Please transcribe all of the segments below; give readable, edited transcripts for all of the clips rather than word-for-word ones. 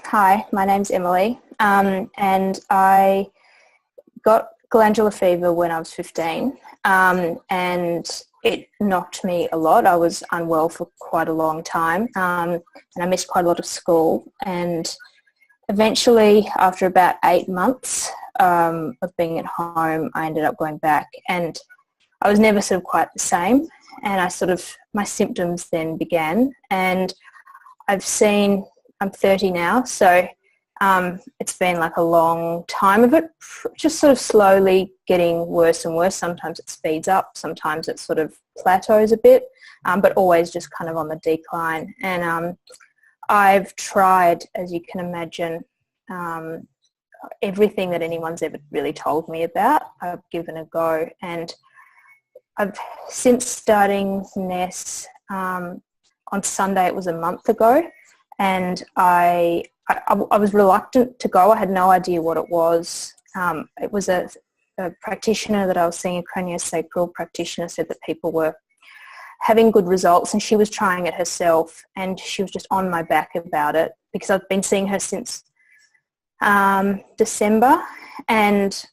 Hi, my name's Emily, and I got glandular fever when I was 15, and it knocked me a lot. I was unwell for quite a long time, and I missed quite a lot of school. And eventually, after about 8 months of being at home, I ended up going back, and I was never sort of quite the same. And my symptoms then began, and I'm 30 now, so it's been like a long time of it, just sort of slowly getting worse and worse. Sometimes it speeds up, sometimes it sort of plateaus a bit, but always just kind of on the decline. And I've tried, as you can imagine, everything that anyone's ever really told me about, I've given a go. And I've since starting NES on Sunday, it was a month ago, and I was reluctant to go. I had no idea what it was. It was a practitioner that I was seeing, a craniosacral practitioner, said that people were having good results, and she was trying it herself, and she was just on my back about it because I've been seeing her since December, and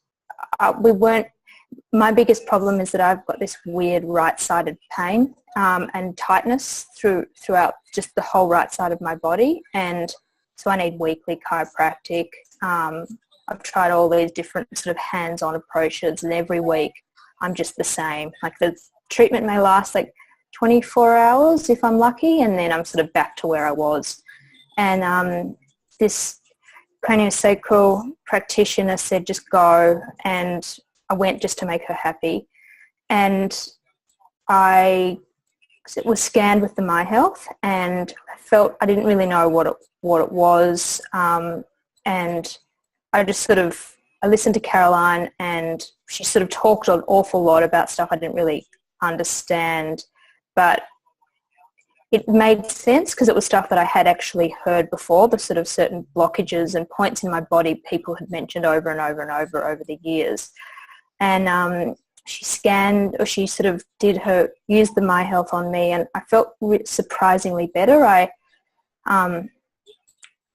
my biggest problem is that I've got this weird right-sided pain and tightness throughout just the whole right side of my body, and so I need weekly chiropractic. I've tried all these different sort of hands-on approaches, and every week I'm just the same. Like the treatment may last like 24 hours if I'm lucky, and then I'm sort of back to where I was. And this craniosacral practitioner said just go, and I went just to make her happy. And I was scanned with the My Health, and I felt I didn't really know what it was, and I just I listened to Caroline, and she sort of talked an awful lot about stuff I didn't really understand, but it made sense because it was stuff that I had actually heard before, the sort of certain blockages and points in my body people had mentioned over and over the years. And she scanned, or she used the My Health on me, and I felt surprisingly better. I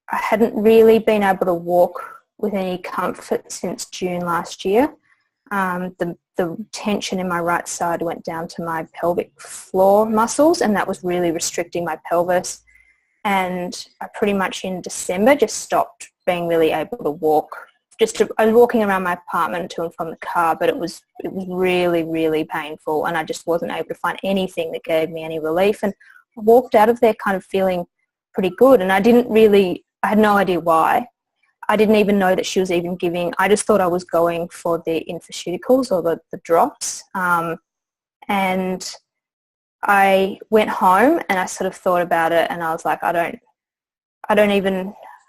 hadn't really been able to walk with any comfort since June last year. The tension in my right side went down to my pelvic floor muscles, and that was really restricting my pelvis. And I pretty much in December just stopped being really able to walk. I was walking around my apartment to and from the car, but it was really, really painful, and I just wasn't able to find anything that gave me any relief. And I walked out of there kind of feeling pretty good, and I had no idea why. I didn't even know that she was even giving. I just thought I was going for the infoceuticals or the drops. And I went home, and I sort of thought about it, and I was like,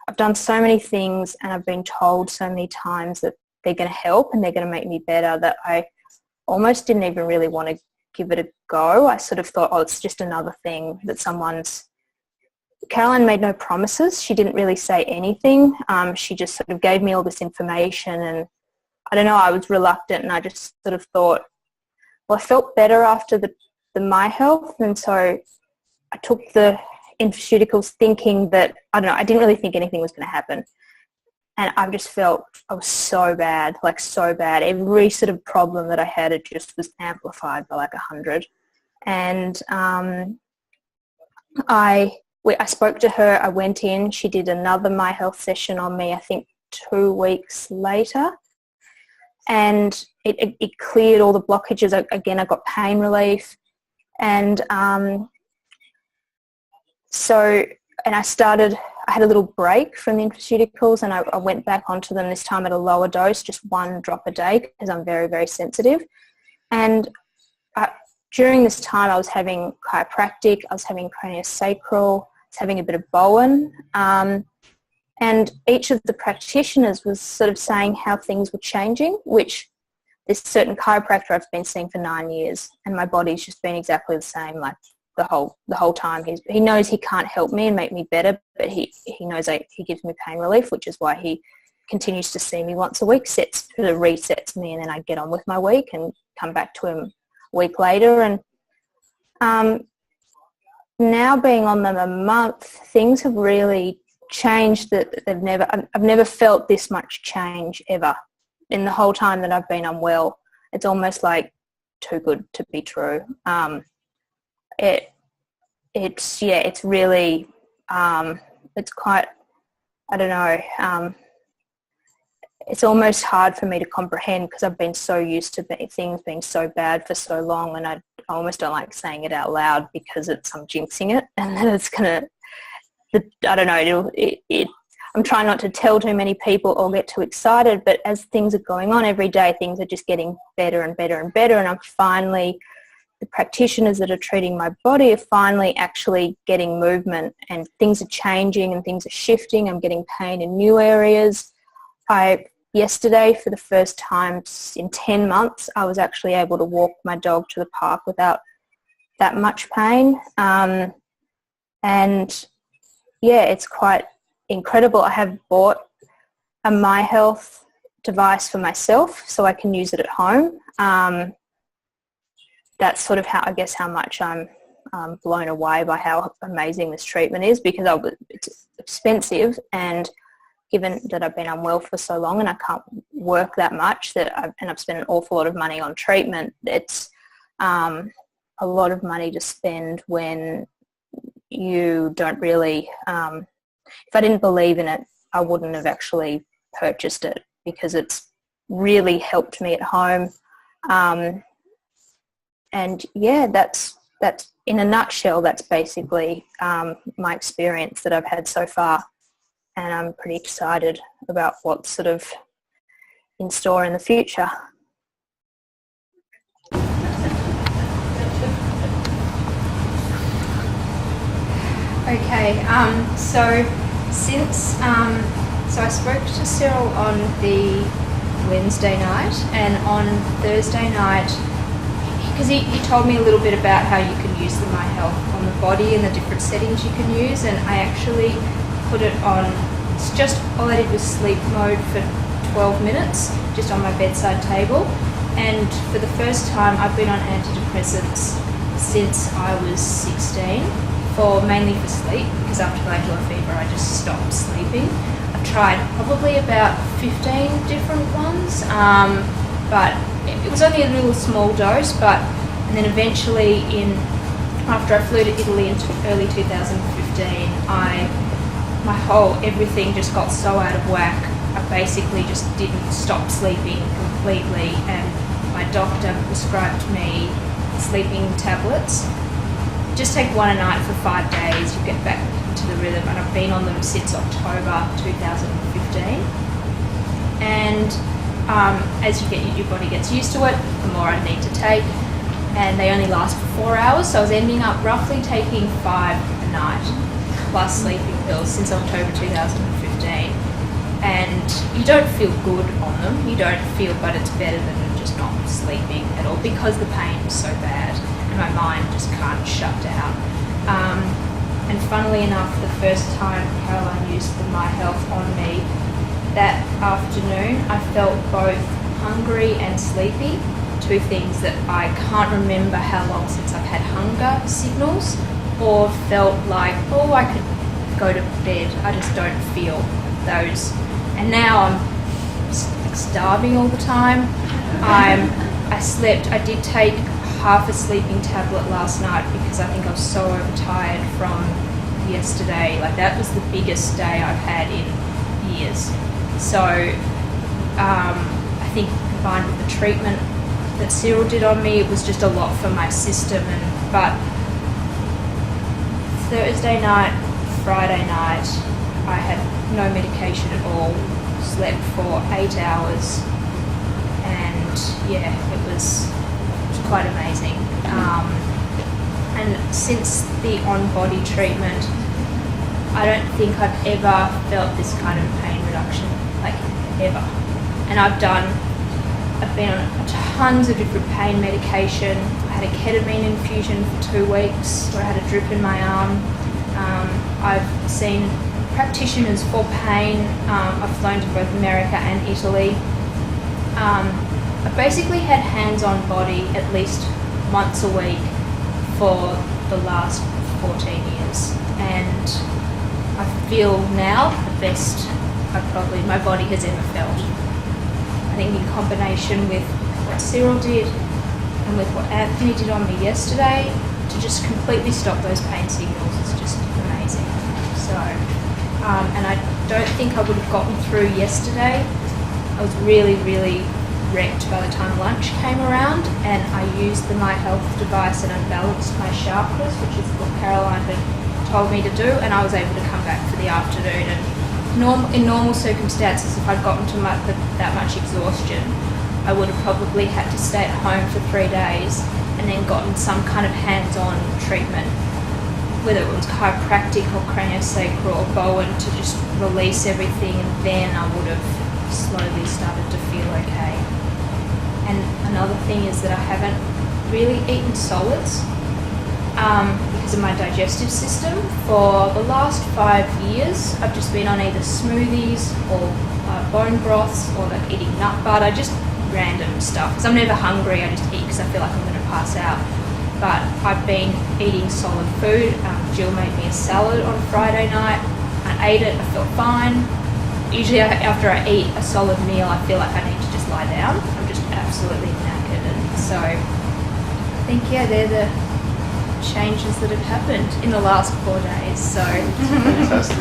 I've done so many things, and I've been told so many times that they're going to help and they're going to make me better, that I almost didn't even really want to give it a go. I sort of thought, it's just another thing that Caroline made no promises. She didn't really say anything. She just sort of gave me all this information, and I don't know, I was reluctant, and I just sort of thought, I felt better after the My Health, and so I took the infoceuticals thinking that, I don't know, I didn't really think anything was going to happen. And I just felt I was so bad, like so bad. Every sort of problem that I had, it just was amplified by like 100. And I spoke to her, I went in, she did another My Health session on me, I think 2 weeks later. And it cleared all the blockages. Again, I got pain relief. And I had a little break from the infoceuticals, and I went back onto them, this time at a lower dose, just 1 drop a day, because I'm very, very sensitive. And during this time I was having chiropractic, I was having craniosacral, I was having a bit of Bowen, and each of the practitioners was sort of saying how things were changing, which this certain chiropractor I've been seeing for 9 years, and my body's just been exactly the same, like the whole time. He knows he can't help me and make me better, but he knows he gives me pain relief, which is why he continues to see me once a week, resets me, and then I get on with my week and come back to him a week later. And now being on them a month, things have really change that I've never felt this much change ever in the whole time that I've been unwell. It's almost like too good to be true. It's really, it's quite, I don't know, it's almost hard for me to comprehend because I've been so used to things being so bad for so long, and I almost don't like saying it out loud because I'm jinxing it, and then it's gonna, I don't know, I'm trying not to tell too many people or get too excited, but as things are going on every day, things are just getting better and better and better, and I'm finally, the practitioners that are treating my body are finally actually getting movement, and things are changing and things are shifting. I'm getting pain in new areas. Yesterday, for the first time in 10 months, I was actually able to walk my dog to the park without that much pain. And yeah, it's quite incredible. I have bought a My Health device for myself so I can use it at home. That's sort of how much I'm blown away by how amazing this treatment is, because it's expensive, and given that I've been unwell for so long and I can't work that much, and I've spent an awful lot of money on treatment, it's a lot of money to spend when you don't really, if I didn't believe in it, I wouldn't have actually purchased it, because it's really helped me at home. And yeah, that's in a nutshell, that's basically my experience that I've had so far. And I'm pretty excited about what's sort of in store in the future. Okay, so I spoke to Cyril on the Wednesday night, and on Thursday night, because he told me a little bit about how you can use the My Health on the body and the different settings you can use, and I actually put it on, it's just, all I did was sleep mode for 12 minutes, just on my bedside table, and for the first time I've been on antidepressants since I was 16, mainly for sleep, because after glandular fever I just stopped sleeping. I've tried probably about 15 different ones, but it was only a little small dose, and then eventually after I flew to Italy in early 2015, everything just got so out of whack. I basically just didn't stop sleeping completely, and my doctor prescribed me sleeping tablets. Just take one a night for 5 days, you get back into the rhythm, and I've been on them since October 2015. And as your body gets used to it, the more I need to take, and they only last for 4 hours, so I was ending up roughly taking 5 a night, plus sleeping pills since October 2015. And you don't feel good on them, but it's better than just not sleeping at all, because the pain is so bad and my mind just can't shut down. And funnily enough, the first time Caroline used the My Health on me, that afternoon I felt both hungry and sleepy, two things that I can't remember how long since I've had hunger signals, or felt like, oh, I could go to bed. I just don't feel those. And now I'm starving all the time. I did take half a sleeping tablet last night because I think I was so overtired from yesterday. Like, that was the biggest day I've had in years. So I think combined with the treatment that Cyril did on me, it was just a lot for my system. But Thursday night, Friday night, I had no medication at all, slept for 8 hours, and yeah, it was quite amazing. And since the on-body treatment, I don't think I've ever felt this kind of pain reduction, like ever. And I've been on tons of different pain medication. I had a ketamine infusion for 2 weeks where I had a drip in my arm. I've seen practitioners for pain. I've flown to both America and Italy. I've basically had hands-on body at least once a week for the last 14 years. And I feel now the best my body has ever felt. I think in combination with what Cyril did and with what Anthony did on me yesterday, to just completely stop those pain signals is just amazing. So, and I don't think I would have gotten through yesterday. I was really, really wrecked by the time lunch came around, and I used the My Health device and I balanced my chakras, which is what Caroline had told me to do, and I was able to come back for the afternoon. And in normal circumstances, if I'd gotten to that much exhaustion, I would have probably had to stay at home for 3 days and then gotten some kind of hands-on treatment, whether it was chiropractic or craniosacral or Bowen, to just release everything, and then I would have slowly started to feel okay. And another thing is that I haven't really eaten solids because of my digestive system. For the last 5 years, I've just been on either smoothies or bone broths, or like eating nut butter, just random stuff. Because I'm never hungry, I just eat because I feel like I'm going to pass out. But I've been eating solid food. Jill made me a salad on Friday night. I ate it, I felt fine. Usually after I eat a solid meal, I feel like I need to just lie down. I'm just absolutely knackered. And so I think, they're the changes that have happened in the last 4 days. So Fantastic.